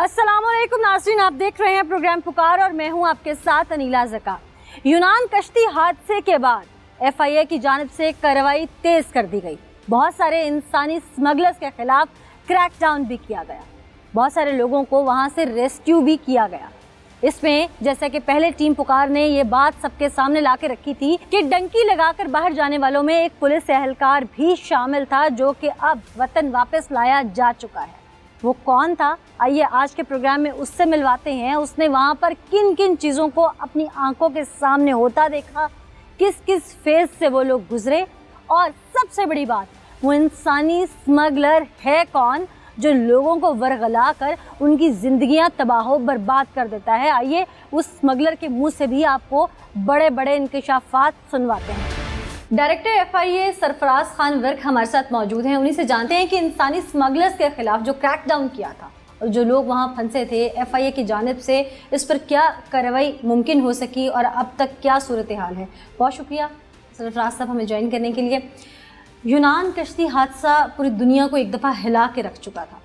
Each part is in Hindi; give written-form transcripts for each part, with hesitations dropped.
अस्सलामुअलैकुम नाज़रीन, आप देख रहे हैं प्रोग्राम पुकार और मैं हूं आपके साथ अनीला ज़का। यूनान कश्ती हादसे के बाद FIA की जानिब से कार्रवाई तेज कर दी गई। बहुत सारे इंसानी स्मगलर्स के खिलाफ क्रैकडाउन भी किया गया। बहुत सारे लोगों को वहां से रेस्क्यू भी किया गया। इसमें जैसा कि पहले टीम पुकार ने ये बात सबके सामने ला के रखी थी कि डंकी लगाकर बाहर जाने वालों में एक पुलिस एहलकार भी शामिल था, जो कि अब वतन वापस लाया जा चुका है। वो कौन था, आइए आज के प्रोग्राम में उससे मिलवाते हैं। उसने वहाँ पर किन किन चीज़ों को अपनी आंखों के सामने होता देखा, किस किस फेज से वो लोग गुजरे, और सबसे बड़ी बात, वो इंसानी स्मगलर है कौन जो लोगों को वरगला कर उनकी ज़िंदगियां तबाह बर्बाद कर देता है। आइए उस स्मगलर के मुंह से भी आपको बड़े बड़े इंकशाफात सुनवाते हैं। Director FIA Sarfaraz Khan work हमारे साथ मौजूद हैं। उन्हीं से जानते हैं कि इंसानी स्मगलर्स के खिलाफ जो क्रैकडाउन किया था और जो लोग वहां फंसे थे, FIA की जानिब से इस पर क्या कार्रवाई मुमकिन हो सकी और अब तक क्या सूरत हाल है। बहुत शुक्रिया सरफराज साहब हमें ज्वाइन करने के लिए। यूनान कश्ती हादसा पूरी दुनिया को एक दफ़ा हिला के रख चुका था।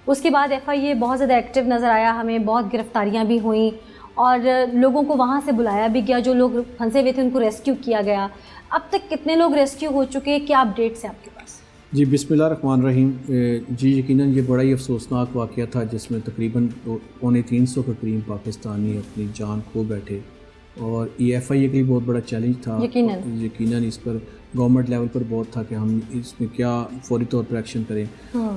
उसके बाद FIA बहुत ज़्यादा एक्टिव नज़र आया, हमें बहुत गिरफ्तारियाँ भी हुई और लोगों को वहाँ से बुलाया भी गया। जो लोग फंसे हुए थे उनको रेस्क्यू किया गया। अब तक कितने लोग रेस्क्यू हो चुके हैं, क्या अपडेट्स हैं आपके पास? जी बिस्मिल्लाहिर्रहमानिर्रहीम। जी यकीनन ये बड़ा ही अफसोसनाक वाक़या था जिसमें तकरीबन 350 के करीब पाकिस्तानी अपनी जान खो बैठे और ये FIA के लिए बहुत बड़ा चैलेंज था। यकीनन इस पर गवर्नमेंट लेवल पर बहुत था कि हम इसमें क्या फौरी तौर पर एक्शन करें।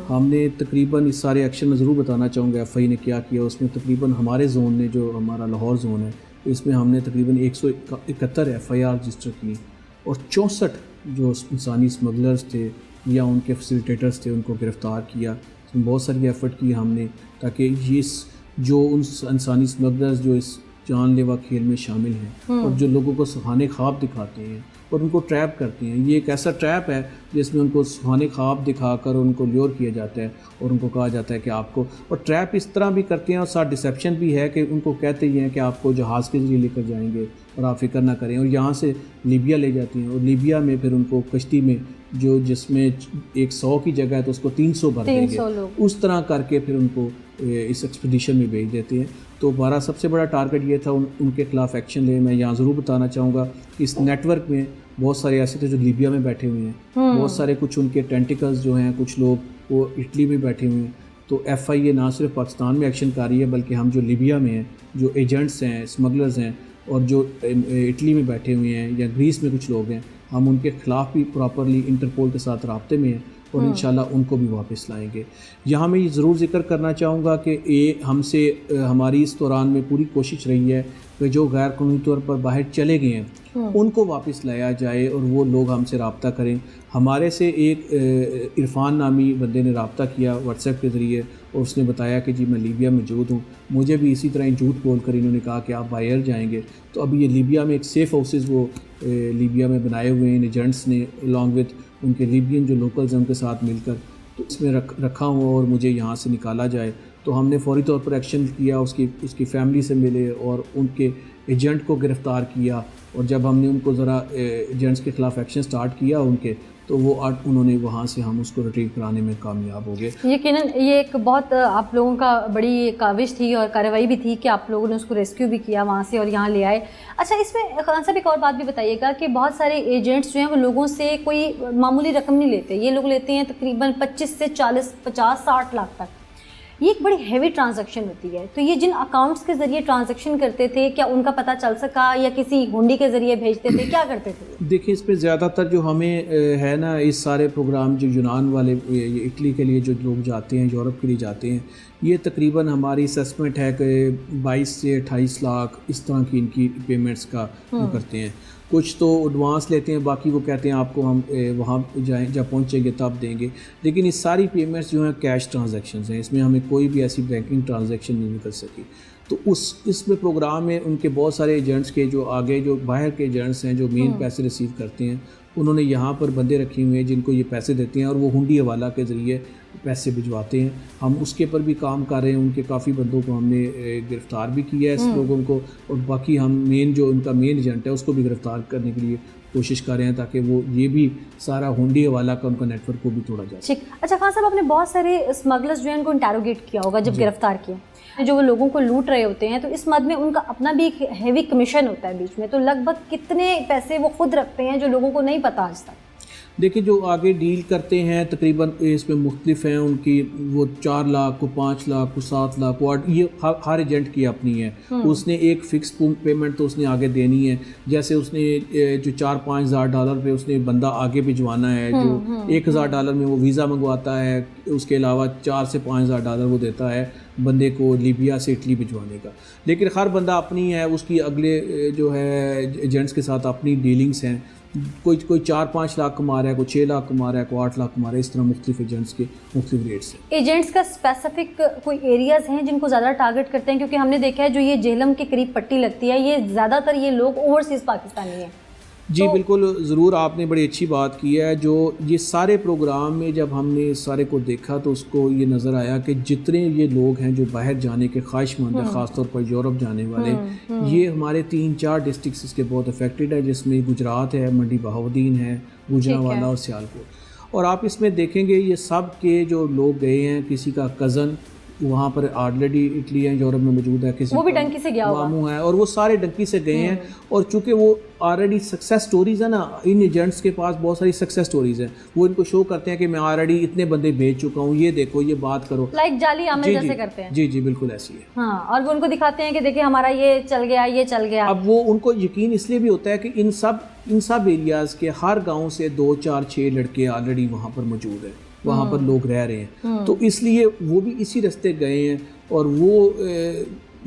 हमने तकरीबन इस सारे एक्शन में ज़रूर बताना चाहूँगा FIA ने क्या किया। उसमें तकरीबन हमारे जोन ने, जो हमारा लाहौर जोन है, इसमें हमने तकरीबन 171 FIR रजिस्टर की और 64 जो इंसानी स्मगलर्स थे या उनके फैसिलिटेटर्स थे उनको गिरफ़्तार किया। इसमें बहुत सारी एफ़र्ट की हमने ताकि ये जो उन इंसानी स्मगलर्स जो इस जानलेवा खेल में शामिल हैं और जो लोगों को सुहाने ख्वाब दिखाते हैं और उनको ट्रैप करते हैं, ये एक ऐसा ट्रैप है जिसमें उनको सुहाने ख्वाब दिखाकर उनको ल्योर किया जाता है और उनको कहा जाता है कि आपको, और ट्रैप इस तरह भी करते हैं और साथ डिसेप्शन भी है कि उनको कहते ही हैं कि आपको जहाज़ के ज़रिए लेकर जाएंगे और आप फिक्र ना करें, और यहाँ से लीबिया ले जाती हैं और लीबिया में फिर उनको कश्ती में जो जिसमें 100 की जगह है तो उसको 300 भर देंगे, उस तरह करके फिर उनको इस एक्सपीडिशन में भेज देते हैं। तो हमारा सबसे बड़ा टारगेट ये था उनके खिलाफ एक्शन ले। मैं यहाँ ज़रूर बताना चाहूँगा कि इस नेटवर्क में बहुत सारे ऐसे थे जो लीबिया में बैठे हुए हैं, बहुत सारे कुछ उनके टेंटिकल्स जो हैं, कुछ लोग वो इटली में बैठे हुए हैं। तो FIA ना सिर्फ पाकिस्तान में एक्शन कर रही है बल्कि हम जो लीबिया में हैं, जो एजेंट्स हैं, स्मगलर्स हैं और जो इटली में बैठे हुए हैं या ग्रीस में कुछ लोग हैं, हम उनके ख़िलाफ़ भी प्रॉपरली इंटरपोल के साथ राब्ते में हैं और इंशाल्लाह उनको भी वापस लाएंगे। यहाँ मैं ये ज़रूर जिक्र करना चाहूँगा कि ये हमसे हमारी इस दौरान में पूरी कोशिश रही है कि जो गैर कानूनी तौर पर बाहर चले गए हैं उनको वापस लाया जाए और वो लोग हमसे रब्ता करें। हमारे से एक इरफान नामी बंदे ने रब्ता किया व्हाट्सएप के ज़रिए और उसने बताया कि जी मैं लीबिया में मौजूद हूँ। मुझे भी इसी तरह झूठ बोल कर इन्होंने कहा कि आप बाहर जाएंगे। तो अभी ये लीबिया में एक सेफ़ हाउसेज़ वो लीबिया में बनाए हुए हैं एजेंट्स ने, अलॉन्ग विद उनके लीबियन जो लोकल्स हैं उनके साथ मिलकर, तो इसमें रखा हुआ और मुझे यहाँ से निकाला जाए। तो हमने फौरी तौर पर एक्शन किया, उसकी फैमिली से मिले और उनके एजेंट को गिरफ़्तार किया और जब हमने उनको ज़रा एजेंट्स के ख़िलाफ़ एक्शन स्टार्ट किया उनके, तो वो उन्होंने वहाँ से हम उसको रिट्रीव कराने में कामयाब हो गए। यकीनन ये एक बहुत आप लोगों का बड़ी काविश थी और कार्रवाई भी थी कि आप लोगों ने उसको रेस्क्यू भी किया वहाँ से और यहाँ ले आए। अच्छा, इसमें खान साहब एक और बात भी बताइएगा कि बहुत सारे एजेंट्स जो हैं वो लोगों से कोई मामूली रकम नहीं लेते। ये लोग लेते हैं तकरीबन 25 से 40, 50, 60 लाख तक। ये एक बड़ी हैवी ट्रांजैक्शन होती है। तो ये जिन अकाउंट्स के ज़रिए ट्रांजैक्शन करते थे, क्या उनका पता चल सका या किसी हुंडी के ज़रिए भेजते थे, क्या करते थे? देखिए, इस पे ज़्यादातर जो हमें है ना, इस सारे प्रोग्राम जो यूनान वाले, ये इटली के लिए जो लोग जाते हैं, यूरोप के लिए जाते हैं, ये तकरीबन हमारी असेसमेंट है कि 22 से 28 लाख इस तरह की इनकी पेमेंट्स का करते हैं। कुछ तो एडवांस लेते हैं, बाकी वो कहते हैं आपको हम वहाँ जाएं, जब पहुँचेंगे तब देंगे। लेकिन ये सारी पेमेंट्स जो हैं कैश ट्रांजैक्शंस हैं, इसमें हमें कोई भी ऐसी बैंकिंग ट्रांजैक्शन नहीं निकल सकी। तो इसमें प्रोग्राम में उनके बहुत सारे एजेंट्स के जो आगे जो बाहर के एजेंट्स हैं जो मेन पैसे रिसीव करते हैं, उन्होंने यहाँ पर बंदे रखे हुए हैं जिनको ये पैसे देते हैं और वो हुंडी हवाला के ज़रिए पैसे भिजवाते हैं। हम उसके पर भी काम कर रहे हैं। उनके काफ़ी बंदों को हमने गिरफ़्तार भी किया है, इस लोगों को, और बाकी हम जो उनका मेन एजेंट है उसको भी गिरफ़्तार करने के लिए कोशिश कर रहे हैं ताकि वो ये भी सारा हुंडी हवाला का उनका नेटवर्क को भी तोड़ा जाए। ठीक। अच्छा खान साहब, आपने बहुत सारे स्मगलर्स जो हैं उनको इंटेरोगेट किया होगा जब गिरफ्तार किया, जो वो लोगों को लूट रहे होते हैं, तो इस मद में उनका अपना भी एक हैवी कमीशन होता है बीच में, तो लगभग कितने पैसे वो खुद रखते हैं जो लोगों को नहीं पता आज तक? देखिए, जो आगे डील करते हैं तकरीबन इसमें मुख्तलिफ हैं उनकी, वो 4 लाख को 5 लाख को 7 लाख को 8, ये हर एजेंट की अपनी है। उसने एक फ़िक्स पेमेंट तो उसने आगे देनी है। जैसे उसने जो $4-5,000 पे उसने बंदा आगे भिजवाना है, जो $1,000 में वो वीज़ा मंगवाता है, उसके अलावा $4 से $5,000 वो देता है बंदे को लीबिया से इटली भिजवाने का। लेकिन हर बंदा अपनी है, उसकी अगले जो है एजेंट्स के साथ अपनी डीलिंग्स हैं। कोई 4-5 लाख कमा रहा है, कोई 6 लाख कमा रहा है, कोई 8 लाख कमा रहा है। इस तरह मुख्तलिफ एजेंट्स के मुख्तलिफ रेट्स हैं। एजेंट्स का स्पेसिफिक कोई एरियाज़ हैं जिनको ज़्यादा टारगेट करते हैं? क्योंकि हमने देखा है जो ये जेहलम के करीब पट्टी लगती है, ये ज़्यादातर ये लोग ओवरसीज़ पाकिस्तानी हैं। जी बिल्कुल, ज़रूर, आपने बड़ी अच्छी बात की है। जो ये सारे प्रोग्राम में जब हमने सारे को देखा तो उसको ये नज़र आया कि जितने ये लोग हैं जो बाहर जाने के ख्वाहिशमंद हैं, ख़ासतौर पर यूरोप जाने वाले, ये हमारे 3-4 डिस्ट्रिक्स इसके बहुत अफेक्टेड है, जिसमें गुजरात है, मंडी बहाउद्दीन है, गुजरांवाला और सियालकोट। और आप इसमें देखेंगे ये सब के जो लोग गए हैं, किसी का कज़न वहाँ पर ऑलरेडी इटली है, यूरोप में मौजूद है, किसी वो भी डंकी से गया हुआ मामू है, और वो सारे डंकी से गए हैं। और चूँकि वो ऑलरेडी सक्सेस स्टोरीज़ है ना, इन एजेंट्स के पास बहुत सारी सक्सेस स्टोरीज़ हैं, वो इनको शो करते हैं कि मैं ऑलरेडी इतने बंदे भेज चुका हूँ, ये देखो, ये बात करो, लाइक जाली आमिल जैसे करते हैं। जी जी बिल्कुल ऐसी है। हाँ, और वो उनको दिखाते हैं कि देखिए हमारा ये चल गया, ये चल गया। अब वो उनको यकीन इसलिए भी होता है कि इन सब एरियाज़ के हर गाँव से 2, 4, 6 लड़के ऑलरेडी वहाँ पर मौजूद हैं, वहाँ पर लोग रह रहे हैं, तो इसलिए वो भी इसी रास्ते गए हैं। और वो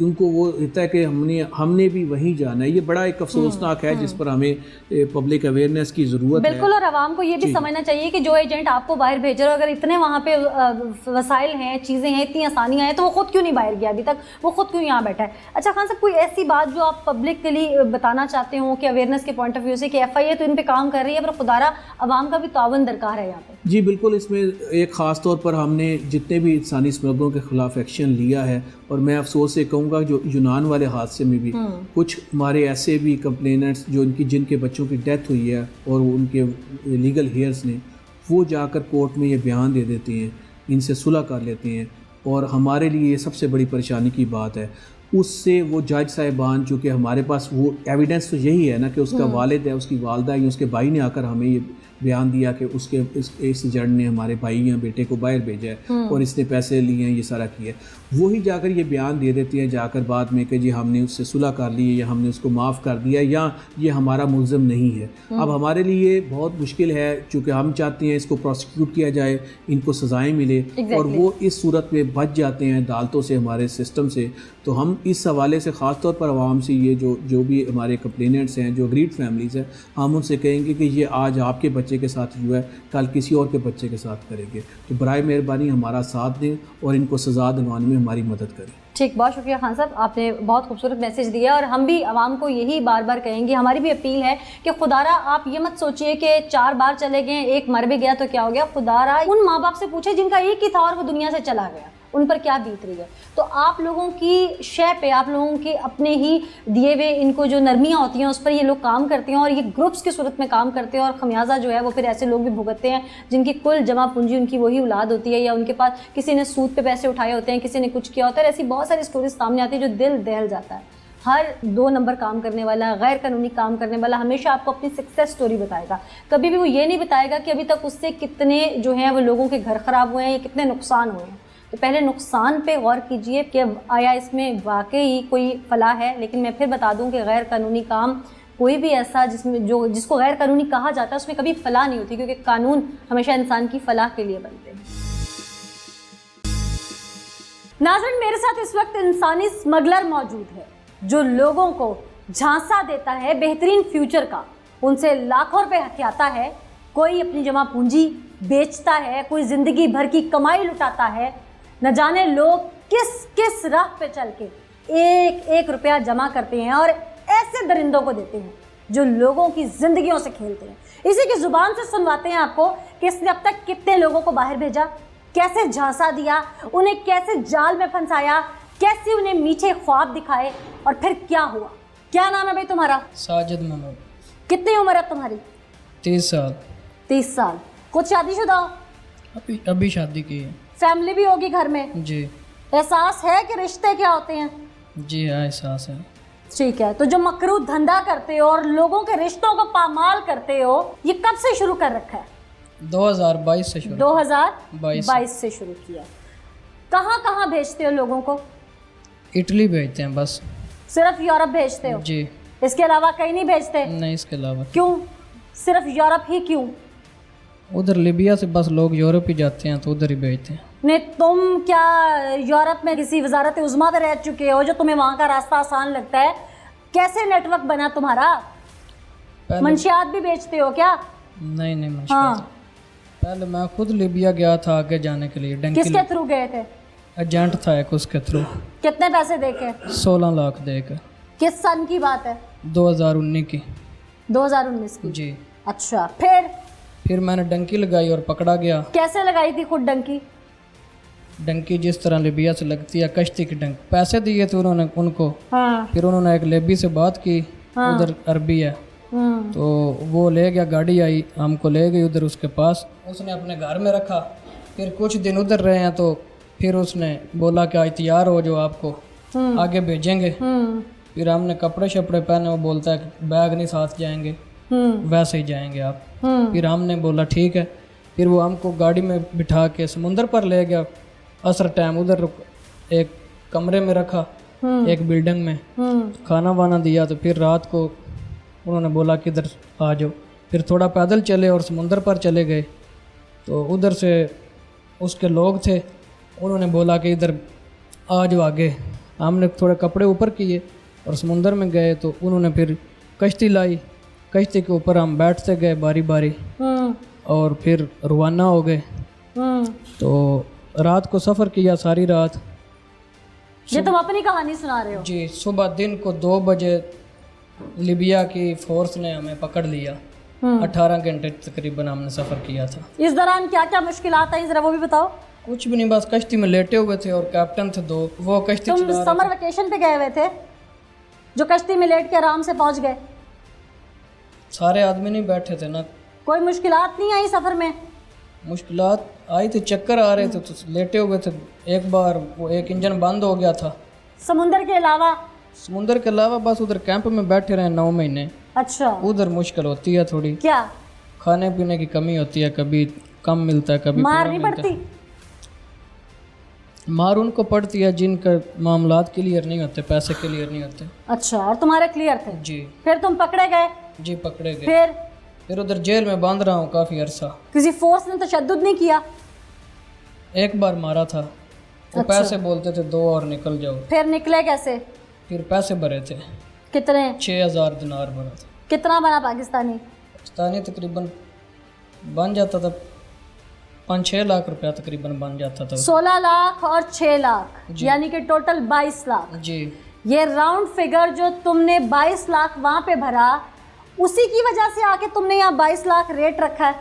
उनको वो रहता है कि हमने भी वहीं जाना है। ये बड़ा एक अफसोसनाक है जिस पर हमें पब्लिक अवेयरनेस की ज़रूरत है। बिल्कुल, और आवाम को ये भी समझना चाहिए कि जो एजेंट आपको बाहर भेज रहा है, अगर इतने वहाँ पे वसाइल हैं, चीज़ें हैं, इतनी आसानियाँ हैं, तो वो खुद क्यों नहीं बाहर गया अभी तक, वो खुद क्यों यहाँ बैठा है? अच्छा खान साहब, कोई ऐसी बात जो आप पब्लिक के लिए बताना चाहते हो कि अवेयरनेस के पॉइंट ऑफ व्यू से कि FIA तो इन पर काम कर रही है, पर खुदारा आवाम का भी ताउन दरकार है यहाँ पे? जी बिल्कुल, इसमें एक ख़ास तौर पर हमने जितने भी इंसानी स्मगलों के ख़िलाफ़ एक्शन लिया है, और मैं अफसोस से कहूँगा जो यूनान वाले हादसे में भी कुछ हमारे ऐसे भी कंप्लेनेंट्स जो जिनके बच्चों की डेथ हुई है और उनके लीगल हेयर्स ने वो जाकर कोर्ट में ये बयान दे देते हैं, इनसे सुलह कर लेते हैं। और हमारे लिए ये सबसे बड़ी परेशानी की बात है। उससे वो जज साहिबान, चूँकि हमारे पास वो एविडेंस तो यही है ना कि उसका वालिद है, उसकी वालदा या उसके भाई ने आकर हमें ये बयान दिया कि उसके इस जज ने हमारे भाई या बेटे को बाहर भेजा है और इसने पैसे लिए हैं, ये सारा किया। वही जाकर ये बयान दे देती हैं जाकर बाद में कि जी हमने उससे सुलह कर ली है या हमने उसको माफ़ कर दिया या ये हमारा मुल्ज़िम नहीं है। अब हमारे लिए बहुत मुश्किल है, चूँकि हम चाहते हैं इसको प्रोसिक्यूट किया जाए, इनको सज़ाएँ मिले, और वो इस सूरत में बच जाते हैं अदालतों से, हमारे सिस्टम से। तो हम इस हवाले से ख़ास तौर पर आवाम से ये जो भी हमारे कंप्लेनेंट्स हैं, जो ग्रीड फैमिलीज़ हैं, हम उनसे कहेंगे कि ये आज आपके बच्चे के साथ हुआ है, कल किसी और के बच्चे के साथ करेंगे। तो बराए मेहरबानी हमारा साथ दें और इनको सज़ा दिलवाने में हमारी मदद करें। ठीक, बहुत शुक्रिया खान साहब, आपने बहुत खूबसूरत मैसेज दिया। और हम भी आवाम को यही बार बार कहेंगे, हमारी भी अपील है कि खुदारा आप ये मत सोचिए कि 4 बार चले गए, एक मर भी गया तो क्या हो गया। खुदारा उन माँ बाप से पूछे जिनका एक ही था और वो दुनिया से चला गया, उन पर क्या बीत रही है। तो आप लोगों की शय पे, आप लोगों के अपने ही दिए हुए इनको जो नरमियाँ होती हैं उस पर ये लोग काम करते हैं और ये ग्रुप्स की सूरत में काम करते हैं, और खमियाजा जो है वो फिर ऐसे लोग भी भुगतते हैं जिनकी कुल जमा पूंजी उनकी वही औलाद होती है, या उनके पास किसी ने सूद पे पैसे उठाए होते हैं, किसी ने कुछ किया होता है। ऐसी बहुत सारी स्टोरीज सामने आती है जो दिल दहल जाता है। हर 2 नंबर काम करने वाला, गैर कानूनी काम करने वाला हमेशा आपको अपनी सक्सेस स्टोरी बताएगा, कभी भी वो ये नहीं बताएगा कि अभी तक उससे कितने जो हैं वो लोगों के घर ख़राब हुए हैं या कितने नुकसान हुए हैं। तो पहले नुकसान पे गौर कीजिए कि आया इसमें वाकई कोई फलाह है। लेकिन मैं फिर बता दूं कि गैर कानूनी काम कोई भी ऐसा जिसको गैर कानूनी कहा जाता है उसमें कभी फलाह नहीं होती, क्योंकि कानून हमेशा इंसान की फलाह के लिए बनते हैं। नाज़रीन, मेरे साथ इस वक्त इंसानी स्मगलर मौजूद है जो लोगों को झांसा देता है बेहतरीन फ्यूचर का, उनसे लाखों रुपए हथियाता है, कोई अपनी जमा पूंजी बेचता है, कोई ज़िंदगी भर की कमाई लुटाता है। न जाने लोग किस किस राह पे चल के एक एक रुपया जमा करते हैं और ऐसे दरिंदों को देते हैं जो लोगों की ज़िंदगियों से खेलते हैं। इसी की ज़ुबान से सुनवाते हैं आपको कि इसने अब तक कितने लोगों को बाहर भेजा, कैसे झांसा दिया, उन्हें कैसे जाल में फंसाया, कैसे उन्हें मीठे ख्वाब दिखाए और फिर क्या हुआ। क्या नाम है भाई तुम्हारा? साजिद महमूद। कितनी उम्र है तुम्हारी? 30 साल। 30 साल। कुछ शादीशुदा हो? अभी शादी की है। फैमिली भी होगी घर में? जी। एहसास है कि रिश्ते क्या होते हैं? जी हाँ, एहसास है। ठीक है, तो जो मकरू धंधा करते हो और लोगों के रिश्तों को पामाल करते हो, ये कब से शुरू कर रखा है? 2022 से शुरू। 2022 से शुरू किया। कहाँ कहाँ भेजते हो लोगों को? इटली भेजते हैं बस। सिर्फ यूरोप भेजते हो? जी। इसके अलावा कहीं नहीं भेजते? नहीं, इसके अलावा। क्यों सिर्फ यूरोप ही क्यों? उधर लीबिया से बस लोग यूरोप ही जाते हैं तो उधर ही भेजते हैं। नहीं, तुम क्या यूरोप में किसी वजारत उज़्मा पे रह चुके हो जो तुम्हें वहाँ का रास्ता आसान लगता है? कैसे नेटवर्क बना तुम्हारा? मंशियात भी बेचते हो क्या? नहीं नहीं, हाँ। पहले मैं खुद लीबिया गया था आगे जाने के लिए। किसके थ्रू गए थे? एजेंट था एक, उसके थ्रू। कितने पैसे देके? 16 लाख देकर। किस सन की बात है? 2019 की। 2019 की? जी। अच्छा, फिर मैंने डंकी लगाई और पकड़ा गया। कैसे लगाई थी खुद डंकी? डंकी जिस तरह लीबिया से लगती है, कश्ती की डंकी। पैसे दिए थे उन्होंने उनको। हाँ। फिर उन्होंने एक लेबी से बात की। हाँ। उधर अरबी है। तो वो ले गया, गाड़ी आई, हमको ले गई उधर उसके पास। उसने अपने घर में रखा। फिर कुछ दिन उधर रहे हैं तो फिर उसने बोला कि आज तैयार हो जो आपको आगे भेजेंगे। फिर हमने कपड़े शपड़े पहने। वो बोलता है कि बैग नहीं साथ जाएंगे, वैसे ही जाएंगे आप। फिर हमने बोला ठीक है। फिर वो हमको गाड़ी में बिठा के समुंदर पर ले गया। असर टाइम उधर एक कमरे में रखा, एक बिल्डिंग में। खाना वाना दिया तो फिर रात को उन्होंने बोला कि इधर आ जाओ। फिर थोड़ा पैदल चले और समुंदर पर चले गए। तो उधर से उसके लोग थे, उन्होंने बोला कि इधर आ जाओ आगे। हमने थोड़े कपड़े ऊपर किए और समुंदर में गए तो उन्होंने फिर कश्ती लाई। कश्ती के ऊपर हम बैठते गए बारी बारी और फिर रवाना हो गए। तो रात को सफ़र किया, सारी रात। ये तुम अपनी कहानी सुना रहे हो? जी। सुबह दिन को 2 बजे लीबिया की फोर्स ने हमें पकड़ लिया। 18 घंटे तकरीबन हमने सफ़र किया था। इस दौरान क्या क्या मुश्किलात आई, जरा वो भी बताओ। कुछ भी नहीं, बस कश्ती में लेटे हुए थे और कैप्टन थे 2, वो कश्ती तुम चला समर वेकेशन पे गए हुए थे जो कश्ती में लेट के आराम से पहुंच गए? सारे आदमी नहीं बैठे थे ना। कोई मुश्किलात नहीं आई सफर में? मुश्किलात आई थी, चक्कर आ रहे थे तो लेटे हुए थे। एक बार वो एक इंजन बंद हो गया था। समुंदर के अलावा? समुंदर के अलावा बस उधर कैंप में बैठे रहे 9 महीने। अच्छा। उधर मुश्किल होती है थोड़ी। क्या? खाने पीने की कमी होती है, कभी कम मिलता है, कभी मार पूरा नहीं मिलता है। पड़ती? मार उनको पड़ती है जिनका मामलात क्लियर नहीं होते, पैसे क्लियर नहीं होते। अच्छा, और तुम्हारे क्लियर थे? जी। फिर तुम पकड़े गए? जी, पकड़े गए। फिर उधर जेल में बांध रहा हूँ काफ़ी अरसा। किसी फोर्स ने तशद्दुद नहीं किया? एक बार मारा था। वो पैसे बोलते थे 2 और निकल जाओ। फिर निकले कैसे? फिर पैसे भरे थे। कितने? 6000 दिनार भरा था। कितना बना पाकिस्तानी? पाकिस्तानी तकरीबन बन जाता था 5-6 लाख रुपया तकरीबन बन जाता था। 16 लाख और 6 लाख यानी कि टोटल 22 लाख। जी। ये राउंड फिगर जो तुमने 22 लाख वहाँ पे भरा, उसी की वजह से आके तुमने यहाँ 22 लाख रेट रखा है?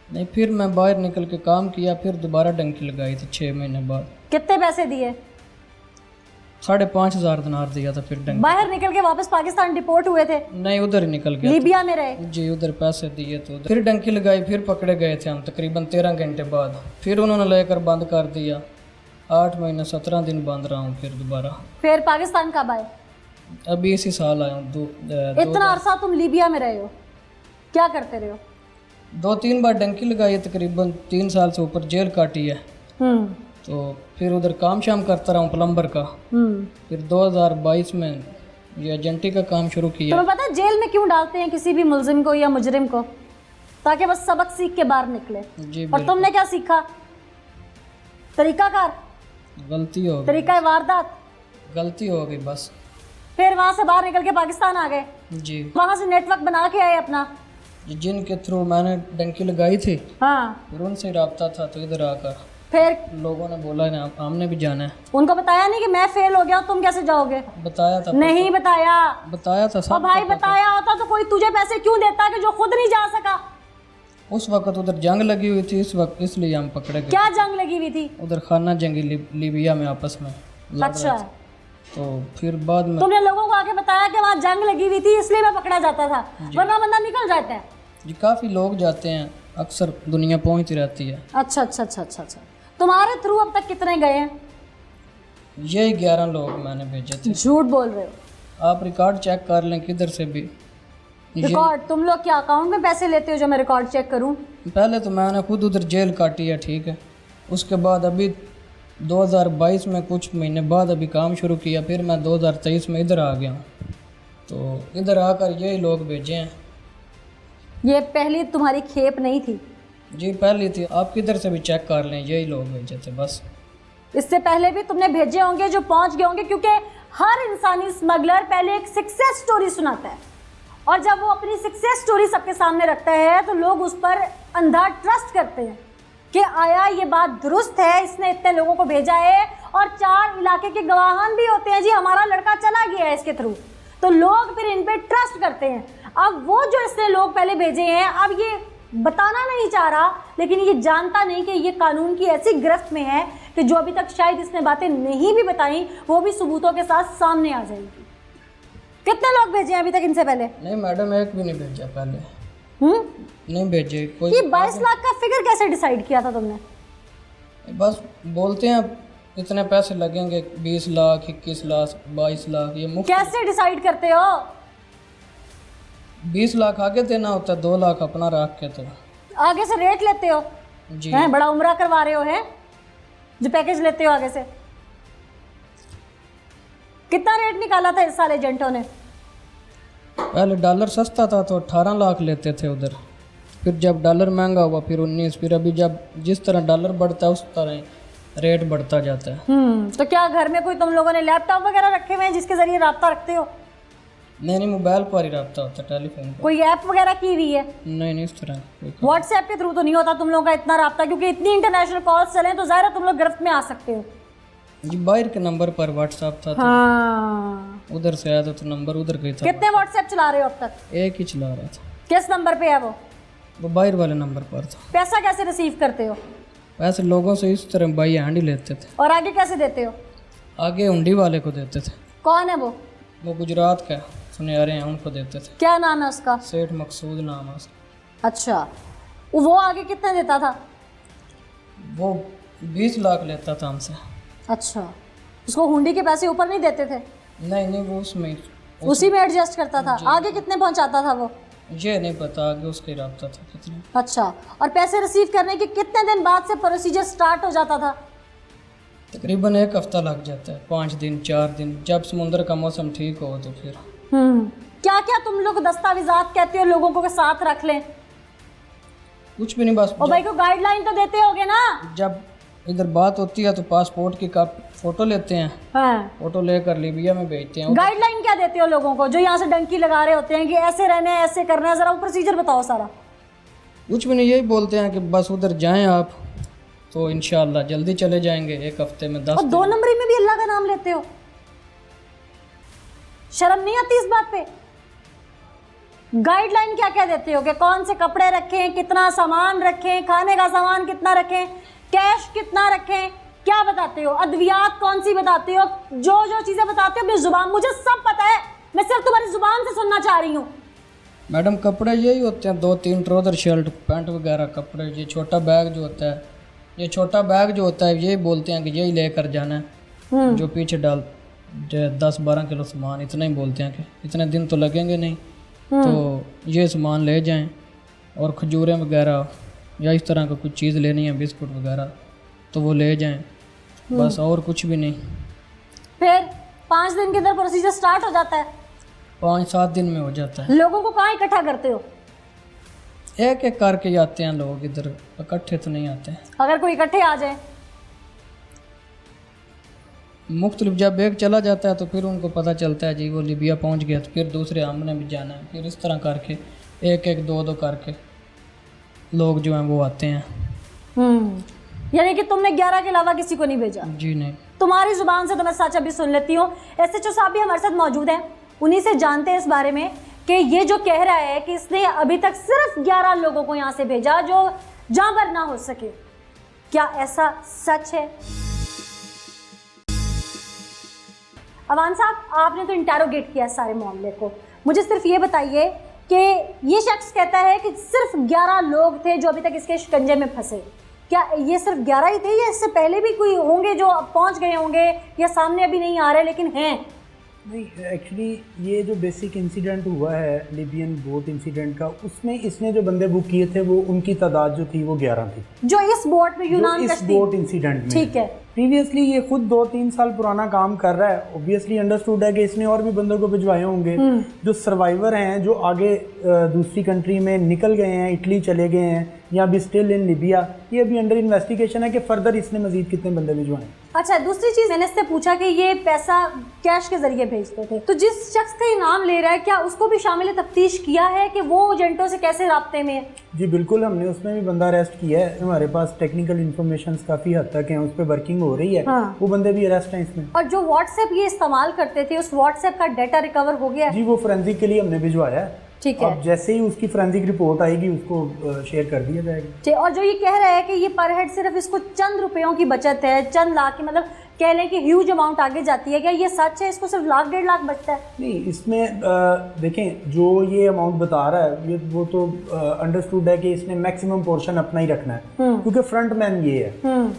नहीं, फिर मैं बाहर निकल के काम किया, फिर दोबारा डंकी लगाई थी 6 महीने बाद। कितने पैसे दिए? 5,500 दिनार दिया था। फिर डंकी बाहर निकल के वापस पाकिस्तान डिपोर्ट हुए थे? नहीं, उधर ही निकल गया। लीबिया में रहे? जी, उधर पैसे दिए तो उधर फिर डंकी लगाई। फिर पकड़े गए थे हम तकरीबन 13 घंटे बाद। फिर उन्होंने लेकर बंद कर दिया। 8 महीने 17 दिन बंद रहा हूँ फिर दोबारा। फिर पाकिस्तान कब आए? अभी इसी साल आया हूँ। इतना अरसा तुम लीबिया में रहे हो, क्या करते रहे हो? 2-3 बार डंकी लगाई है, तकरीबन 3 साल से ऊपर जेल काटी है। तो फिर उधर काम शाम करता रहा हूँ प्लम्बर का। फिर 2022 में ये एजेंटी का काम शुरू किया। तुम्हें पता है जेल में क्यों डालते हैं किसी भी मुलजिम को या मुजरिम को? ताकि बस सबक सीख के बाहर निकले। जी। और तुमने क्या सीखा? तरीकाकार? गलती हो गई। तरीका वारदात? गलती हो गई बस। फिर वहां से बाहर निकल के पाकिस्तान आ गए? जी। वहां से नेटवर्क बना के आए अपना? जिनके थ्रू मैंने डंकी लगाई थी, हाँ, फिर उनसे रब्ता था तो इधर आकर फिर लोगों ने बोला ना हमने भी जाना है। उनको बताया नहीं कि मैं फेल हो गया, तुम कैसे जाओगे? बताया था। नहीं बताया? बताया था सब। और भाई बताया होता तो कोई तुझे पैसे क्यों देता कि जो खुद नहीं जा सका? उस वक्त उधर जंग लगी हुई थी, इस वक्त इसलिए हम पकड़े गए। क्या जंग लगी हुई थी? उधर खाना जंगी लीबिया में आपस में लड़ रहे अच्छा। थे। तो फिर बाद में तुमने लोगों को आके बताया कि वहाँ जंग लगी हुई थी इसलिए मैं पकड़ा जाता था, वरना बंदा निकल जाता है। जी काफ़ी लोग जाते हैं, अक्सर दुनिया पहुंचती रहती है। अच्छा अच्छा अच्छा अच्छा अच्छा। तुम्हारे थ्रू अब तक कितने गए हैं? यही 11 लोग मैंने भेजे थे। झूठ बोल रहे हो। आप रिकॉर्ड चेक कर लें किधर से भी। रिकॉर्ड तुम लोग क्या अकाउंट में पैसे लेते हो जो मैं रिकॉर्ड चेक करूं? पहले तो मैंने खुद उधर जेल काटी है, ठीक है। उसके बाद अभी 2022 में कुछ महीने बाद अभी काम शुरू किया, फिर मैं 2023 में इधर आ गया हूँ। तो इधर आकर यही लोग भेजे हैं। ये पहली तुम्हारी खेप नहीं थी? जी पहली थी, आप किधर से भी चेक कर लें, यही लोग भेजे थे बस। इससे पहले भी तुमने भेजे होंगे जो पहुंच गए होंगे, क्योंकि हर इंसानी स्मगलर पहले एक सक्सेस स्टोरी सुनाता है, और जब वो अपनी सक्सेस स्टोरी सबके सामने रखता है तो लोग उस पर अंधा ट्रस्ट करते हैं कि आया ये बात दुरुस्त है, इसने इतने लोगों को भेजा है, और 4 इलाके के गवाहान भी होते हैं जी हमारा लड़का चला गया है इसके थ्रू, तो लोग फिर इन पे ट्रस्ट करते हैं। अब वो जो इसने लोग पहले भेजे हैं, अब ये बताना नहीं चाह रहा, लेकिन ये जानता नहीं कि ये कानून की ऐसी गिरफ्त में है कि जो अभी तक शायद इसने बातें नहीं भी बताई वो भी सबूतों के साथ सामने आ जाएगी। कितने लोग भेजे हैं अभी तक इनसे पहले? नहीं मैडम, एक भी नहीं भेजा पहले। नहीं भेजे कोई। ये 22 लाख का फिगर कैसे डिसाइड किया था तुमने? बस बोलते हैं इतने पैसे लगेंगे, 20 लाख, 21 लाख, 22 लाख, ये मुफ्त। कैसे डिसाइड करते हो? 20 लाख आगे देना होता है, 2 लाख अपना रख के। तो आगे से रेट लेते हो? जी हैं बड़ा उम्रा करवा रहे हो, हैं जो पैकेज लेते हो आगे से। कितना रेट निकाला था इस साल एजेंटों ने? पहले डॉलर सस्ता था तो 18 लाख लेते थे उधर, फिर जब डॉलर महंगा हुआ फिर 19, फिर अभी जब जिस तरह डॉलर बढ़ता है उस तरह रेट बढ़ता जाता है। तो क्या घर में कोई तुम लोगों ने लैपटॉप वगैरह रखे हुए हैं जिसके जरिए राब्ता रखते हो? नहीं, मोबाइल पर ही रखता होता, टेलीफोन पर। कोई ऐप वगैरह की हुई है? नहीं इस तरह कोई। व्हाट्सएप के थ्रू तो नहीं होता तुम लोगों का इतना राब्ता, क्योंकि इतनी इंटरनेशनल कॉल्स चले तो ज़ाहिर है तुम लोग गिरफ्त में आ सकते हो। जी बाहर के नंबर पर व्हाट्सएप था तो हाँ। उधर से आया था तो नंबर उधर गई था। कितने व्हाट्सएप चला रहे हो अब तक? एक ही चला रहा था। किस नंबर पे है वो? बाहर वाले नंबर पर था। पैसा कैसे रिसीव करते हो? वैसे लोगों से इस तरह बाई हैंड ही लेते थे। और आगे कैसे देते हो? आगे हुंडी वाले को देते थे। कौन है वो? वो गुजरात का सुनहरे हैं, उनको देते थे। क्या नाम है उसका? सेठ मकसूद नाम है उसका। अच्छा, वो आगे कितना देता था? वो 20 लाख लेता था हमसे। अच्छा, उसको हुंडी के पैसे ऊपर नहीं देते थे? नहीं वो उसमें उसी में एडजस्ट करता था। आगे कितने पहुंचाता था वो? ये नहीं पता, आगे उसका ही रब्ता था कितने। अच्छा, और पैसे रिसीव करने के कितने दिन बाद से प्रोसीजर स्टार्ट हो जाता था? तकरीबन 1 हफ्ता लग जाता है, 5 दिन 4 दिन, जब समुद्र का मौसम ठीक हो तो फिर। क्या क्या तुम लोग दस्तावेजात कहते हो लोगों को के साथ रख लें? कुछ भी नहीं, बस और भाई को गाइडलाइन तो देते होगे ना? जब इधर बात होती है तो पासपोर्ट की फोटो लेते हैं। हाँ। फोटो लेकर लीबिया में भेजते हैं। गाइडलाइन क्या देते हो लोगों को जो यहाँ से डंकी लगा रहे होते हैं कि ऐसे रहना है, ऐसे करना है? जरा वो प्रोसीजर बताओ सारा। कुछ भी नहीं, यही बोलते हैं कि बस उधर जाएं आप तो इंशाल्लाह जल्दी चले जाएंगे, 1 हफ्ते में 10 और 2 नंबरी में भी अल्लाह का नाम लेते हो? शर्म नहीं आती इस बात पे? गाइडलाइन क्या क्या देते हो कि कौन से कपड़े रखें, कितना सामान रखें, खाने का सामान कितना रखें, कैश कितना रखें, क्या बताते हो? अद्वियात कौन सी बताते हो? जो जो चीजें बताते हो अपनी जुबान, मुझे सब पता है, मैं सिर्फ तुम्हारी जुबान से सुनना चाह रही हूँ। मैडम कपड़े यही होते हैं, 2-3 ट्राउजर, शर्ट, पैंट वगैरह कपड़े। ये छोटा बैग जो होता है, ये छोटा बैग जो होता है, यही बोलते हैं कि यही लेकर जाना है। जो पीछे डाल 10-12 किलो सामान, इतना ही बोलते हैं कि इतने दिन तो लगेंगे नहीं, तो ये सामान ले जाएं। और खजूरें वगैरह या इस तरह का कुछ चीज़ लेनी है, बिस्कुट वगैरह, तो वो ले जाएं, बस और कुछ भी नहीं। फिर 5 दिन के अंदर प्रोसीजर स्टार्ट हो जाता है? 5-7 दिन में हो जाता है। लोगों को कहाँ इकट्ठा करते हो? एक एक करके जाते हैं लोग, इधर इकट्ठे तो नहीं आते हैं। अगर कोई इकट्ठे आ जाए? मुख्तलिफ जब एक चला जाता है तो फिर उनको पता चलता है जी वो लीबिया पहुंच गया, तो फिर दूसरे हमने भी जाना है, फिर इस तरह करके 1-1, 2-2 करके लोग जो हैं वो आते हैं। यानी कि तुमने 11 के अलावा किसी को नहीं भेजा? जी नहीं। तुम्हारी जुबान से तो मैं सच अभी सुन लेती हूँ। SHO साहब भी हमारे साथ मौजूद हैं, उन्हीं से जानते हैं इस बारे में कि ये जो कह रहा है कि इसने अभी तक सिर्फ 11 लोगों को यहाँ से भेजा जो जहाँ पर ना हो सके, क्या ऐसा सच है? अवान साहब, आपने तो इंटेरोगेट किया सारे मामले को, मुझे सिर्फ ये बताइए कि ये शख्स कहता है कि सिर्फ 11 लोग थे जो अभी तक इसके शिकंजे में फंसे। क्या ये सिर्फ 11 ही थे या इससे पहले भी कोई होंगे जो अब पहुंच गए होंगे या सामने अभी नहीं आ रहे लेकिन हैं? नहीं, एक्चुअली ये जो बेसिक इंसिडेंट हुआ है लिबियन बोट इंसिडेंट का, उसमें इसने जो बंदे बुक किए थे वो उनकी तादाद जो थी वो 11 थी, जो इस बोट में यूनान इस बोट इंसिडेंट में। ठीक है। प्रीवियसली ये खुद 2-3 साल पुराना काम कर रहा है। ऑब्वियसली अंडरस्टूड है कि इसने और भी बंदों को भिजवाए होंगे जो सर्वाइवर हैं, जो आगे दूसरी कंट्री में निकल गए हैं, इटली चले गए हैं या अभी स्टिल इन लिबिया। ये अभी अंडर इन्वेस्टिगेशन है कि फर्दर इसने मजीद कितने बंदे भिजवाए। अच्छा, दूसरी चीज मैंने इससे पूछा कि ये पैसा कैश के जरिए भेजते थे, तो जिस शख्स का ये नाम ले रहा है क्या उसको भी शामिल तफ्तीश किया है कि वो एजेंटों से कैसे राब्ते में है? जी बिल्कुल, हमने उसमें भी बंदा अरेस्ट किया है। हमारे पास टेक्निकल इन्फॉर्मेशन काफी हद तक है, उस पर वर्किंग हो रही है। हाँ। वो बंदे भी अरेस्ट हैं इसमें। और जो व्हाट्सएप ये इस्तेमाल करते थे उस व्हाट्सएप का डाटा रिकवर हो गया? जी, वो फोरेंसिक के लिए हमने भिजवाया है। ठीक है। अब जैसे ही उसकी फोरेंसिक रिपोर्ट आएगी उसको शेयर कर दिया जाएगा। ठीक। और जो ये कह रहा है कि ये पर हेड सिर्फ इसको चंद रुपयों की बचत है, चंद लाख की, मतलब कह लें कि ह्यूज अमाउंट आगे जाती है, क्या ये सच है? इसको सिर्फ 1-1.5 लाख बचता है? नहीं, इसमें देखें जो ये अमाउंट बता रहा है ये वो तो अंडरस्टूड है कि इसने मैक्सिमम पोर्शन अपना ही रखना है क्योंकि फ्रंट मैन ये है।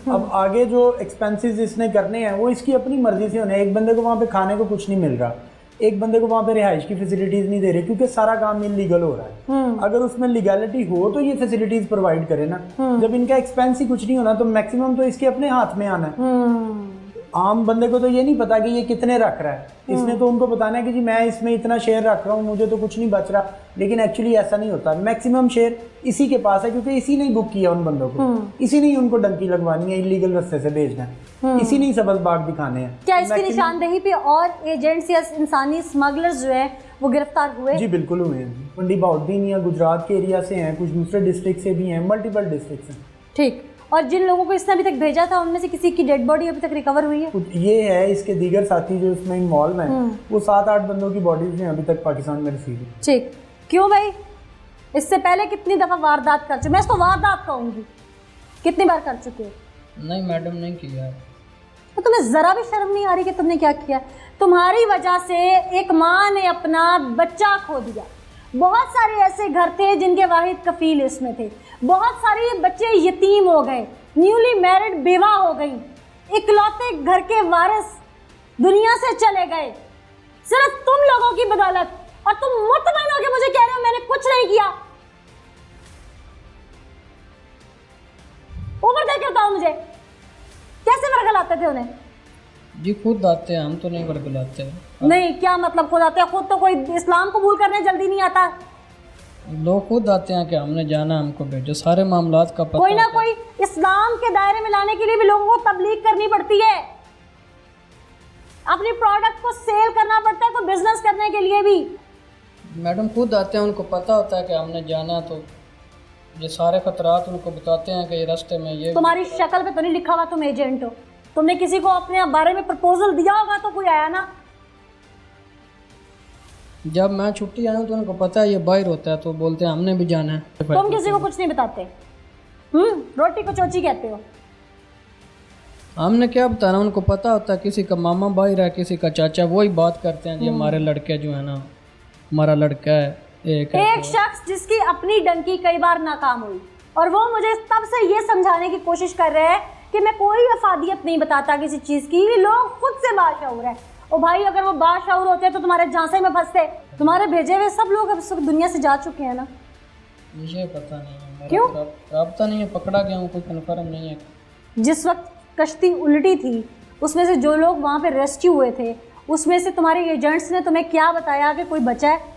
अब आगे जो एक्सपेंसेस इसने करने हैं वो इसकी अपनी मर्जी से होने हैं। एक बंदे को वहाँ पे खाने को कुछ नहीं मिल रहा, एक बंदे को वहाँ पे रिहाइश की फैसिलिटीज नहीं दे रहे क्योंकि सारा काम इलीगल हो रहा है। अगर उसमें लीगैलिटी हो तो ये फैसिलिटीज प्रोवाइड करे ना। जब इनका एक्सपेंस ही कुछ नहीं होना तो मैक्सिमम तो इसके अपने हाथ में आना है। आम बंदे को तो ये नहीं पता कि ये कितने रख रहा है, इसने तो उनको बताना है कि जी मैं इसमें इतना शेयर रख रहा हूँ, मुझे तो कुछ नहीं बच रहा। लेकिन एक्चुअली ऐसा नहीं होता, मैक्सिमम शेयर इसी के पास है क्योंकि इसी ने ही बुक किया उन बंदों को, इसी ने ही उनको डंकी लगवानी है, इलीगल रास्ते से भेजना है, इसी ने ही सबज बाग दिखाने हैं। क्या इसकी निशानदेही पे और एजेंट्स या इंसानी स्मगलर्स जो है वो गिरफ्तार हुए? जी बिल्कुल हुए हैं। पंडी बहाउद्दीन या गुजरात के एरिया से हैं, कुछ दूसरे डिस्ट्रिक्ट से भी हैं, मल्टीपल डिस्ट्रिक्ट हैं। ठीक। और जिन लोगों को इसने अभी तक भेजा था उनमें से किसी की डेड बॉडी अभी तक रिकवर हुई है? ये है, इसके दीगर साथी जो इसमें इन्वॉल्व हैं वो 7-8 बंदों की बॉडीज हैं अभी तक पाकिस्तान में रिसीव है। ठीक। क्यों भाई, इससे पहले कितनी दफा वारदात कर चुके? मैं इसको वारदात कहूंगी, कितनी बार कर चुके हो? नहीं मैडम, नहीं किया है। तो तुम्हें जरा भी शर्म नहीं आ रही कि तुमने क्या किया? तुम्हारी वजह से एक माँ ने अपना बच्चा खो दिया। बहुत सारे ऐसे घर थे जिनके वाहिद कफील इसमें थे, बहुत सारे बच्चे यतीम हो गए, न्यूली मैरिड बेवा हो गई, इकलौते घर के वारिस दुनिया से चले गए सिर्फ तुम लोगों की बदौलत। और तुम मुतमईन होकर मुझे कह रहे हो मैंने कुछ नहीं किया। ऊपर देख के बताओ मुझे कैसे वर्गलाते थे उन्हें? जी खुद आते हैं, हम तो नहीं वर्गलाते हैं। नहीं, क्या मतलब खुद आते हैं? खुद तो कोई इस्लाम कबूल करने जल्दी नहीं आता। लोग खुद आते हैं कि हमने जाना, हमको भेजो, सारे मामलात का पता कोई ना कोई इस्लाम के दायरे में लाने के लिए भी लोगों को तबलीग करनी पड़ती है, अपनी प्रोडक्ट को सेल करना पड़ता है, तो बिजनेस करने के लिए भी। मैडम खुद आते हैं, उनको पता होता है कि हमने जाना, तो ये सारे खतरात उनको बताते हैं कि ये रास्ते में ये। तुम्हारी शक्ल पे तो नहीं लिखा हुआ तुम एजेंट हो, तुमने किसी को अपने बारे में प्रपोजल दिया होगा तो कोई आया ना। जब मैं छुट्टी आया हूँ तो उनको पता है ये बाहर होता है, तो बोलते हैं हमने भी जाना है। तुम किसी को कुछ नहीं बताते, रोटी को चोची कहते हो। हमने क्या बताना, उनको पता होता है किसी का मामा बाहर है, किसी का चाचा, वही बात करते हैं जी हमारे लड़के जो है ना, हमारा लड़का है एक शख्स जिसकी अपनी डंकी कई बार नाकाम हुई और वो मुझे तब से ये समझाने की कोशिश कर रहे हैं कि मैं कोई अफादियत नहीं बताता किसी चीज की, लोग खुद से बाशऊर है। ओ भाई, अगर वो बाशऊर होते तो तुम्हारे झांसे में फंसते। तुम्हारे भेजे हुए सब लोग अब दुनिया से जा चुके हैं ना। मुझे पता नहीं है, क्यों राब्ता नहीं है, पकड़ा गया हूँ, कोई कन्फर्म नहीं है। जिस वक्त कश्ती उल्टी थी उसमें से जो लोग वहाँ पे रेस्क्यू हुए थे उसमें से तुम्हारे एजेंट्स ने तुम्हें क्या बताया कि कोई बचा है?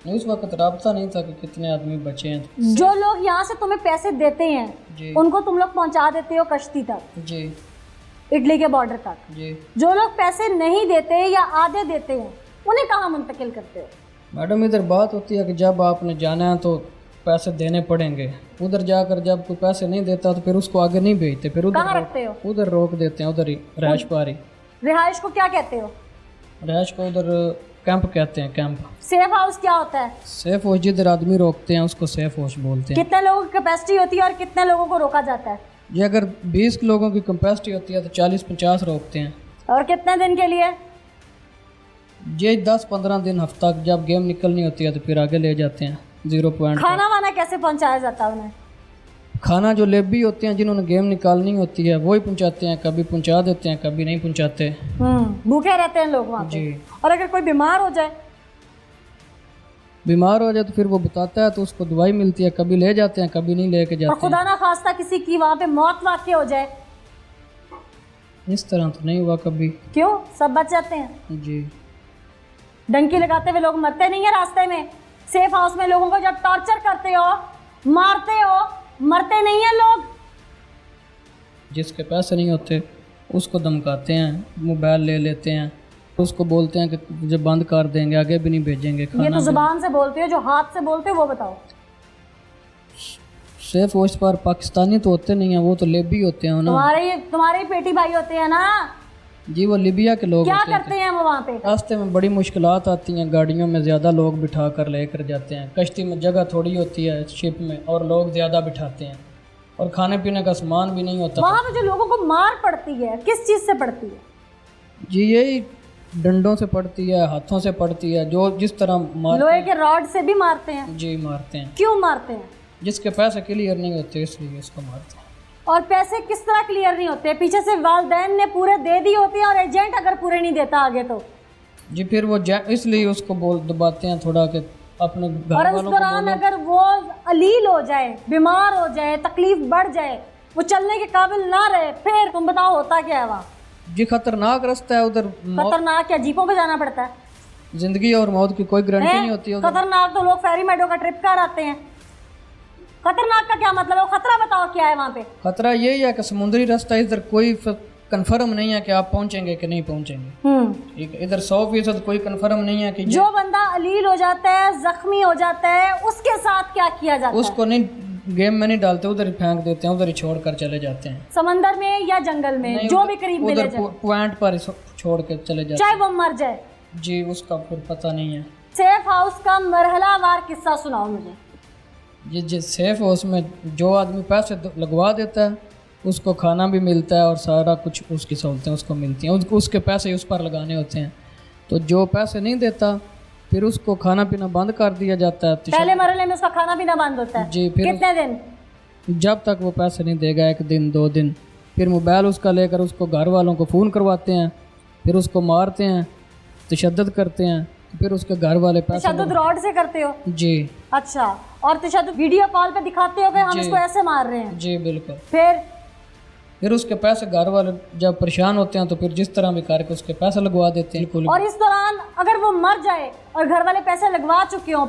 उस वक्त राब्ता नहीं था कि कितने आदमी बचे हैं। जो लोग यहाँ से तुम्हें पैसे देते हैं उनको तुम लोग पहुँचा देते हो कश्ती तक जी, इटली के बॉर्डर तक जी। जो लोग पैसे नहीं देते या आधे देते हैं उन्हें कहाँ मुंतकिल करते हो? मैडम इधर बात होती है कि जब आपने जाना है तो पैसे देने पड़ेंगे, उधर जाकर जब कोई पैसे नहीं देता तो फिर उसको आगे नहीं भेजते, फिर कहाँ रखते हो? उधर रोक देते हैं, उधर ही रिहाइश पारी। रिहाइश को क्या कहते हो? रिहाइश को उधर कैंप कहते हैं, कैंप। सेफ हाउस क्या होता है? सेफ हाउस जिधर आदमी रोकते हैं उसको सेफ हाउस बोलते हैं। कितने लोगों की कैपेसिटी होती है और कितने लोगों को रोका जाता है? ये अगर 20 लोगों की कैपेसिटी होती है तो 40-50 रोकते हैं। और कितने दिन के लिए? ये 10-15 दिन हफ्ता जब गेम निकलनी होती है तो फिर आगे ले जाते हैं 0 पॉइंट। खाना वाना कैसे पहुंचाया जाता है उन्हें? खाना जो लेबी होते हैं जिन्होंने गेम निकालनी होती है वही पहुंचाते हैं, कभी पहुंचा देते हैं कभी नहीं पहुंचाते। भूखे रहते हैं लोग वहाँ पे। जी। और अगर कोई बीमार हो जाए? बीमार हो जाए तो फिर वो बताता है तो उसको दवाई मिलती है, कभी ले जाते हैं कभी नहीं लेके और जाते खुदा ना खास्ता किसी की वहाँ पे मौत वाक़ई हो जाए? हैं। इस तरह तो नहीं हुआ कभी। क्यों, सब बच जाते हैं? जी। डंकी लगाते हुए लोग मरते नहीं है रास्ते में? सेफ हाउस में लोगों को जब टॉर्चर करते हो, मारते हो, मरते नहीं है लोग? जिसके पैसे नहीं होते उसको धमकाते हैं, मोबाइल ले लेते हैं, उसको बोलते हैं कि जब बंद कर देंगे आगे भी नहीं भेजेंगे खाना। ये तो जुबान से बोलते हो, जो हाथ से बोलते हो वो बताओ। सेफ हाउस पर पाकिस्तानी तो होते नहीं हैं, वो तो लेबी होते हैं ना। तुम्हारे ही पेटी भाई होते हैं ना? जी, वो लीबिया के लोग क्या होते करते हैं वो वहाँ पे? रास्ते में बड़ी मुश्किलात आती हैं, गाड़ियों में ज़्यादा लोग बिठा कर लेकर जाते हैं, कश्ती में जगह थोड़ी होती है शिप में और लोग ज़्यादा बिठाते हैं और खाने पीने का सामान भी नहीं होता। वहाँ पे जो लोगों को मार पड़ती है किस चीज़ से पड़ती है? जी, यही डंडों से पड़ती है, हाथों से पड़ती है, जो जिस तरह लोहे के रॉड से भी मारते हैं? जी मारते हैं। क्यों मारते हैं? जिसके पैसे क्लियर नहीं होते इसलिए उसको मारते हैं। और पैसे किस तरह क्लियर नहीं होते? पीछे से वालदैन ने पूरे दे दी होती है और एजेंट अगर पूरे नहीं देता आगे तो? जी, फिर वो इसलिए उसको दबाते हैं थोड़ा कि अपने घर और वालों उस को दौरान अगर वो अलील हो जाए, बीमार हो जाए, तकलीफ बढ़ जाए, वो चलने के काबिल ना रहे, फिर तुम बताओ होता क्या है वहाँ? जी, खतरनाक रास्ता है उधर। खतरनाक क्या, जीपों पे जाना पड़ता है? जिंदगी और मौत की कोई गारंटी नहीं होती है उधर। खतरनाक तो लोग फेरी मेडो का ट्रिप कर आते हैं। खतरनाक का क्या मतलब है? खतरा बताओ क्या है वहाँ पे? खतरा यही है कि समुद्री रास्ता इधर कोई कंफर्म नहीं है कि आप पहुंचेंगे कि नहीं पहुंचेंगे। ठीक है, इधर 100% कोई कंफर्म नहीं है कि जो बंदा अलील हो जाता है, जख्मी हो जाता है, उसके साथ क्या किया जाता है? उसको नहीं गेम में नहीं डालते, उधर ही फेंक देते हैं, उधर ही छोड़ कर चले जाते हैं। समंदर में या जंगल में, जो भी करीब मिले उधर पॉइंट पर ही छोड़ के चले जाते चाहे वो मर जाए। जी, उसका फिर पता नहीं है। सेफ हाउस का मरहलावार किस्सा सुनाओ मुझे। ये जो सेफ हाउस में जो आदमी पैसे लगवा देता है उसको खाना भी मिलता है और सारा कुछ उसकी सहूलतें उसको मिलती हैं, उसके पैसे उस पर लगाने होते हैं। तो जो पैसे नहीं देता फिर उसको खाना पीना बंद कर दिया जाता है। पहले मरहले में उसका खाना पीना बंद होता है? जी। फिर कितने दिन? जब तक वो पैसे नहीं देगा, 1 दिन 2 दिन। फिर मोबाइल उसका लेकर उसको घर वालों को फ़ोन करवाते हैं, फिर उसको मारते हैं, तशद्दुद करते हैं, फिर उसके घर वाले पैसे। तशद्दुद रॉड से करते हो? जी। अच्छा, और तशद्दुद वीडियो कॉल पे दिखाते हो कि हम इसको ऐसे मार रहे हैं? जी बिल्कुल। फिर उसके पैसे घर वाले जब परेशान होते हैं तो फिर जिस तरह भी करके उसके पैसे लगवा देते हैं। और इस दौरान अगर वो मर जाए और घर वाले पैसे लगवा चुके हो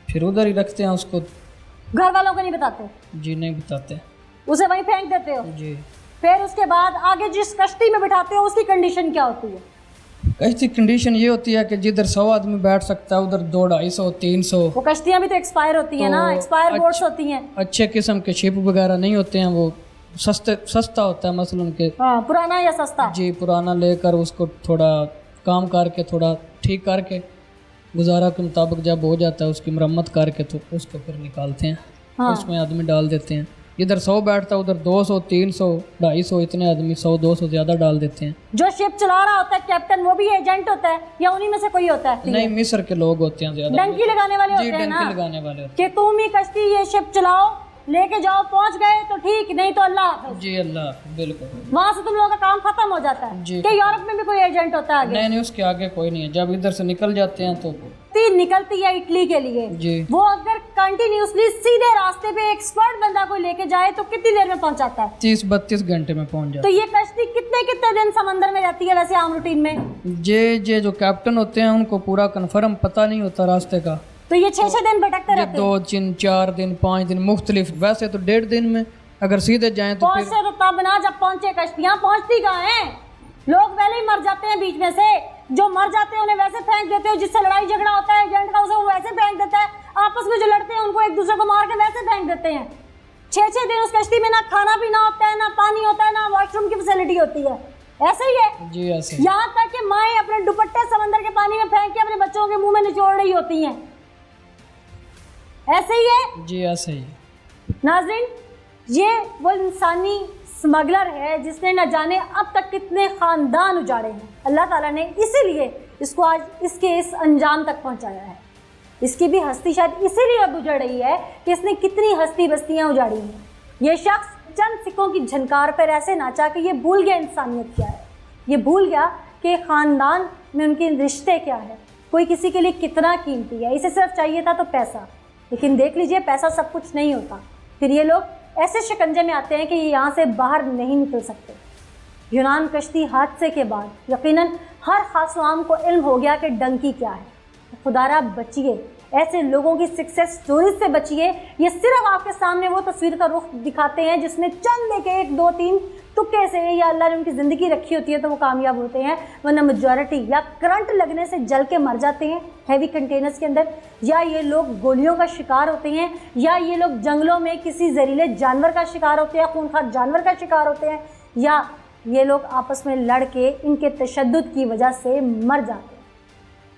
फिर उधर ही रखते हैं उसको। घर वालों को नहीं बताते? जी नहीं बताते, उसे वहीं फेंक देते हो? जी। फिर उसके बाद आगे जिस कश्ती में बिठाते हो उसकी कंडीशन क्या होती है? कश्ती कंडीशन ये होती है कि जिधर 100 आदमी बैठ सकता है उधर 200, 250, 300। वो कश्तियाँ भी तो एक्सपायर होती हैं ना, एक्सपायर बोट्स होती हैं। अच्छे किस्म के शिप वगैरह नहीं होते हैं, वो सस्ता होता है मसलन के। हाँ, पुराना या सस्ता? जी, पुराना लेकर उसको थोड़ा काम करके थोड़ा ठीक करके गुजारा के मुताबिक जब हो जाता है उसकी मरम्मत करके तो उसको फिर निकालते हैं। हाँ। उसमें आदमी डाल देते हैं, इधर 100 बैठता है उधर 200, 300, 250, इतने आदमी 100, 200 ज़्यादा डाल देते हैं। जो शिप चला रहा होता है कैप्टन, वो भी एजेंट होता है या उन्हीं में से कोई होता है? नहीं, मिस्र के लोग होते हैं ज़्यादा। डंकी लगाने वाले होते हैं ना? डंकी लगाने वाले होते हैं कि तुम ही कश्ती ये शिप चलाओ, लेके जाओ, पहुंच गए तो ठीक, नहीं तो अल्लाह हाफ़िज़। जी अल्लाह, बिल्कुल। वहाँ से तुम लोगों का काम खत्म हो जाता है। कि यूरोप में भी कोई एजेंट होता है आगे? नहीं, उसके आगे कोई नहीं है। जब इधर से निकल जाते हैं तो निकलती है इटली के लिए। जी। वो अगर कंटिन्यूसली सीधे रास्ते पे एक्सपर्ट बंदा कोई लेके जाए तो कितनी देर में पहुंच जाता है? 30-32 घंटे में पहुंच जाता है। तो ये कश्ती कितने दिन समंदर में रहती है वैसे आम रूटीन में? जे जो कैप्टन होते हैं उनको पूरा कन्फर्म पता नहीं होता रास्ते का, तो ये 6 दिन भटकते रहते हैं? 2 दिन, 4 दिन, 5 दिन मुख्तलिफ। वैसे तो 1.5 दिन में अगर सीधे जाएं तो पहुंचते तो तब ना जब पहुंचे। कश्तियाँ पहुंचती कहाँ हैं? लोग पहले ही मर जाते हैं बीच में से। जो मर जाते हैं उन्हें वैसे फेंक देते हो, जिससे लड़ाई झगड़ा होता है एजेंट का उसे वो वैसे फेंक देता है। आपस में जो लड़ते हैं उनको एक दूसरे को मार के वैसे फेंक देते हैं। 6 दिन उस कश्ती में ना खाना पीना होता है, ना पानी होता है, ना वॉशरूम की फैसिलिटी होती है। ऐसे ही है जी, ऐसे। यहाँ तक कि माएँ अपने दुपट्टे समंदर के पानी में फेंक के अपने बच्चों के मुंह में निचोड़ रही होती हैं। ऐसे ही है जी, ऐसे ही। नाज़रीन, ये वो इंसानी स्मगलर है जिसने न जाने अब तक कितने ख़ानदान उजाड़े हैं। अल्लाह ताला ने इसीलिए इसको आज इसके इस अंजाम तक पहुंचाया है। इसकी भी हस्ती शायद इसीलिए अब उजड़ रही है कि इसने कितनी हस्ती बस्तियां उजाड़ी हैं। ये शख्स चंद सिक्कों की झनकार पर ऐसे नाचा कि ये भूल गया इंसानियत क्या है, ये भूल गया कि ख़ानदान में उनके रिश्ते क्या है, कोई किसी के लिए कितना कीमती है। इसे सिर्फ चाहिए था तो पैसा, लेकिन देख लीजिए पैसा सब कुछ नहीं होता। फिर ये लोग ऐसे शिकंजे में आते हैं कि ये यहाँ से बाहर नहीं निकल सकते। यूनान कश्ती हादसे के बाद यकीनन हर खास आम को इल्म हो गया कि डंकी क्या है। खुदारा बचिए, ऐसे लोगों की सक्सेस स्टोरी से बचिए। ये सिर्फ आपके सामने वो तस्वीर का रुख दिखाते हैं जिसमें चंद एक 1 2 3 तुक्के से या अल्लाह ने उनकी ज़िंदगी रखी होती है तो वो कामयाब होते हैं, वरना मेजॉरिटी या करंट लगने से जल के मर जाते हैं हैवी कंटेनर्स के अंदर, या ये लोग गोलियों का शिकार होते हैं, या ये लोग जंगलों में किसी जहरीले जानवर का शिकार होते हैं, खूंखार जानवर का शिकार होते हैं, या ये लोग आपस में लड़ के इनके तशद्दुद की वजह से मर जाते हैं।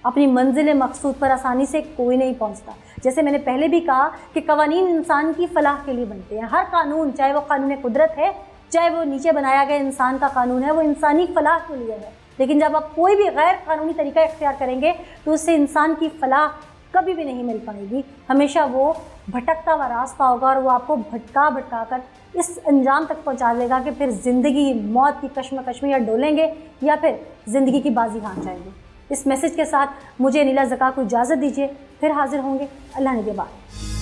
अपनी मंजिल मकसूद पर आसानी से कोई नहीं पहुंचता। जैसे मैंने पहले भी कहा कि कवानीन इंसान की फलाह के लिए बनते हैं। हर कानून, चाहे वो कानून कुदरत है, चाहे वो नीचे बनाया गया इंसान का कानून है, वो इंसानी फलाह के लिए है। लेकिन जब आप कोई भी गैर कानूनी तरीका इख्तियार करेंगे तो उससे इंसान की फलाह कभी भी नहीं मिल पाएगी। हमेशा वो भटकता हुआ रास्ता होगा और वो आपको भटका भटका कर इस अंजाम तक पहुंचा देगा कि फिर ज़िंदगी मौत की कश्मकश में या डोलेंगे या फिर ज़िंदगी की बाजी हार जाएंगे। इस मैसेज के साथ मुझे अनीला ज़का को इजाज़त दीजिए, फिर हाजिर होंगे। अल्लाह ने के बाद।